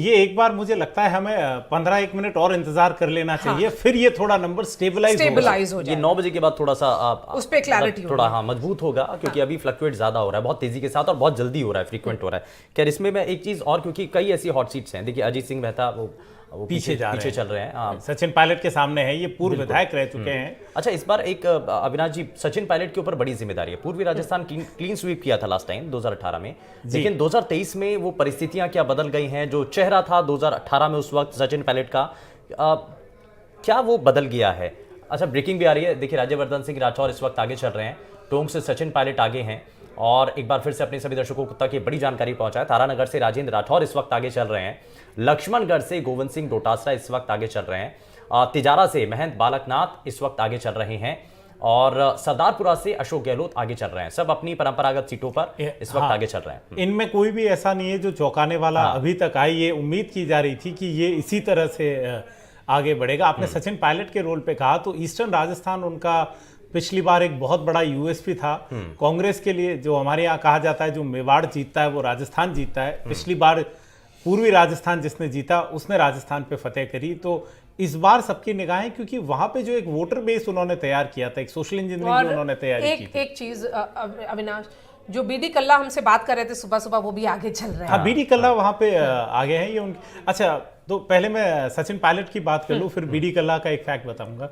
ये एक बार मुझे लगता है हमें 15-1 मिनट और इंतजार कर लेना चाहिए, फिर ये थोड़ा नंबर स्टेबलाइज हो जाए। ये 9 बजे के बाद थोड़ा सा उस पे क्लैरिटी थोड़ा मजबूत होगा, क्योंकि अभी फ्लक्चुएट ज्यादा हो रहा है, बहुत तेजी के साथ और बहुत जल्दी हो रहा है, फ्रीक्वेंट हो रहा है। खैर इसमें मैं एक चीज और, क्योंकि कई ऐसी हॉट सीट्स हैं, देखिए अजीत सिंह मेहता वो पीछे चल रहे हैं, सचिन पायलट के सामने है, ये पूर्व विधायक रह चुके हैं। अच्छा, इस बार एक अविनाश जी, सचिन पायलट के ऊपर बड़ी जिम्मेदारी है। पूर्वी राजस्थान क्लीन स्वीप किया था लास्ट टाइम 2018 में, लेकिन 2023 में वो परिस्थितियां क्या बदल गई हैं? जो चेहरा था 2018 में उस वक्त सचिन पायलट का, क्या वो बदल गया है? अच्छा, ब्रेकिंग भी आ रही है, देखिए राज्यवर्धन सिंह राठौर इस वक्त आगे चल रहे हैं, टोंक से सचिन पायलट आगे हैं, और एक बार फिर से अपने सभी दर्शकों तक ये बड़ी जानकारी पहुंचाए, तारानगर से राजेंद्र राठौर इस वक्त आगे चल रहे हैं, लक्ष्मणगढ़ से गोविंद सिंह डोटासरा इस वक्त आगे चल रहे हैं, तिजारा से महंत बालकनाथ इस वक्त आगे चल रहे हैं, और सरदारपुरा से अशोक गहलोत आगे चल रहे हैं। सब अपनी परंपरागत सीटों पर इस वक्त आगे चल रहे हैं। इनमें कोई भी ऐसा नहीं है जो चौंकाने वाला अभी तक आई। ये उम्मीद की जा रही थी कि ये इसी तरह से आगे बढ़ेगा। आपने सचिन पायलट के रोल पे कहा, तो ईस्टर्न राजस्थान उनका पिछली बार एक बहुत बड़ा यूएसपी था कांग्रेस के लिए। जो हमारे यहाँ कहा जाता है, जो मेवाड़ जीतता है वो राजस्थान जीतता है। पिछली बार पूर्वी राजस्थान जिसने जीता उसने राजस्थान पे फतेह करी। तो इस बार सबकी निगाहें, क्योंकि वहां पे जो एक वोटर बेस उन्होंने तैयार किया था, एक सोशल इंजीनियरिंग जो उन्होंने तैयारी की थी। एक चीज अविनाश, जो बीडी कल्ला हमसे बात कर रहे थे सुबह सुबह, वो भी आगे चल रहे हैं। हाँ, बीडी कल्ला वहां पे आगे हैं। ये उनकी, अच्छा, तो पहले मैं सचिन पायलट की बात कर लूं, फिर बीडी कल्ला का एक फैक्ट बताऊंगा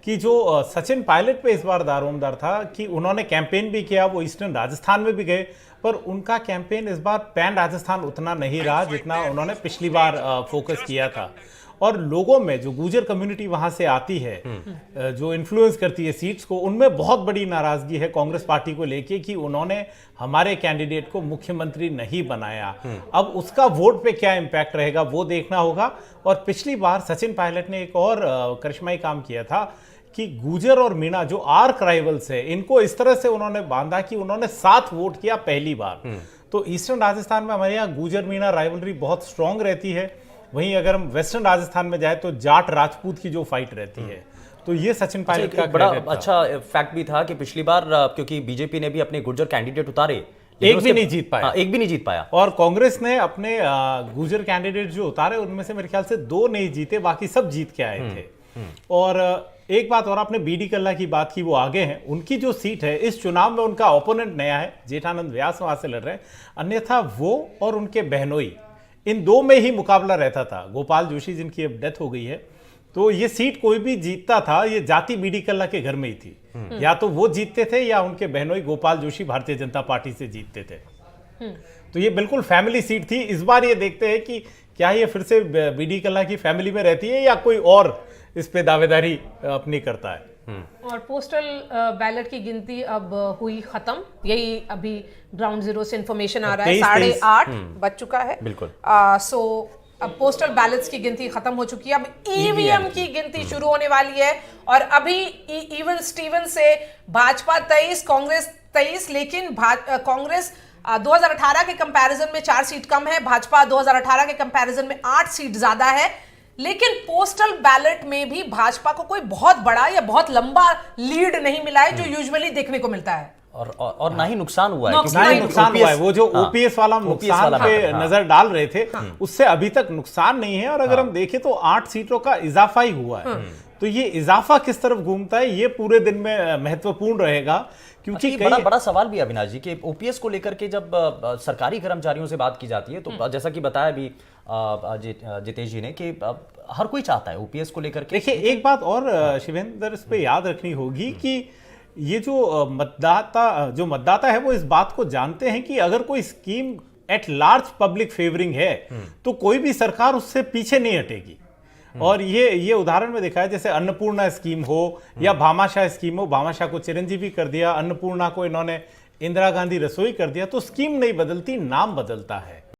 कि जो सचिन पायलट पे इस बार दारोमदार था कि उन्होंने कैंपेन भी किया, वो ईस्टर्न राजस्थान में भी गए, पर उनका कैंपेन इस बार पैन राजस्थान उतना नहीं रहा जितना उन्होंने पिछली बार फोकस किया था। और लोगों में जो गुर्जर कम्युनिटी वहां से आती है, जो इन्फ्लुएंस करती है सीट्स को, उनमें बहुत बड़ी नाराजगी है कांग्रेस पार्टी को लेके कि उन्होंने हमारे कैंडिडेट को मुख्यमंत्री नहीं बनाया। अब उसका वोट पे क्या इम्पैक्ट रहेगा वो देखना होगा। और पिछली बार सचिन पायलट ने एक और करिश्माई काम किया था कि गुर्जर और मीणा जो आर्क राइवल्स है, इनको इस तरह से उन्होंने बांधा कि उन्होंने साथ वोट किया पहली बार। तो ईस्टर्न राजस्थान में हमारे यहाँ गुर्जर मीणा राइवलरी बहुत स्ट्रांग रहती है। वहीं अगर हम वेस्टर्न राजस्थान में जाए तो जाट राजपूत की जो फाइट रहती है, तो ये सचिन पायलट का बड़ा अच्छा फैक्ट भी था कि पिछली बार क्योंकि बीजेपी ने भी अपने गुर्जर कैंडिडेट उतारे, एक भी नहीं जीत पाया। एक भी नहीं जीत पाया। और कांग्रेस ने अपने गुर्जर कैंडिडेट जो उतारे उनमें से मेरे ख्याल से 2 नहीं जीते, बाकी सब जीत के आए थे। और एक बात और, आपने बीडी कल्ला की बात की, वो आगे हैं। उनकी जो सीट है इस चुनाव में, उनका ओपोनेंट नया है, जेठानंद व्यास वहां से लड़ रहे हैं। अन्यथा वो और उनके बहनोई, इन 2 में ही मुकाबला रहता था। गोपाल जोशी जिनकी अब डेथ हो गई है, तो ये सीट कोई भी जीतता था, ये जाति बीडी कल्ला के घर में ही थी। या तो वो जीतते थे या उनके बहनोई गोपाल जोशी भारतीय जनता पार्टी से जीतते थे। तो ये बिल्कुल फैमिली सीट थी। इस बार ये देखते हैं कि क्या ये फिर से बीडी कल्ला की फैमिली में रहती है या कोई और इस पे दावेदारी अपनी करता है। और पोस्टल बैलेट की गिनती अब हुई खत्म, यही अभी ग्राउंड जीरो से इंफॉर्मेशन आ रहा है। 8:30 बज चुका है। बिल्कुल। सो अब पोस्टल बैलेट्स की गिनती खत्म हो चुकी है, अब ईवीएम की गिनती शुरू होने वाली है। और अभी इवन स्टीवन से भाजपा 23, कांग्रेस 23, लेकिन कांग्रेस 2018 के कंपैरिजन में 4 सीट कम है, भाजपा 2018 के कंपैरिजन में 8 सीट ज्यादा है। लेकिन पोस्टल बैलेट में भी भाजपा को कोई बहुत बड़ा या बहुत लंबा लीड नहीं मिला है, जो यूजुअली देखने को मिलता है। और ना ही नुकसान हुआ है। ना ही नुकसान हुआ है। वो जो ओपीएस वाला नुकसान पे नजर डाल रहे थे, उससे अभी तक नुकसान नहीं है। और अगर हम देखें तो 8 सीटों का इजाफा ही हुआ है। तो ये इजाफा किस तरफ घूमता है, ये पूरे दिन में महत्वपूर्ण रहेगा। क्योंकि बड़ा सवाल भी अविनाश जी कि ओपीएस को लेकर के जब सरकारी कर्मचारियों से बात की जाती है, तो जैसा कि बताया भी जितेश जी ने कि हर कोई चाहता है ओपीएस को लेकर के। देखिए, एक बात और शिवेंद्र इस पे याद रखनी होगी कि ये जो मतदाता है वो इस बात को जानते हैं कि अगर कोई scheme at large public favouring है तो कोई भी सरकार उससे पीछे नहीं हटेगी। और ये उदाहरण में देखा है, जैसे अन्नपूर्णा स्कीम हो या भामाशाह स्कीम हो, भामाशाह को चिरंजीवी कर दिया, अन्नपूर्णा को इन्होंने इंदिरा गांधी रसोई कर दिया। तो स्कीम नहीं बदलती, नाम बदलता है।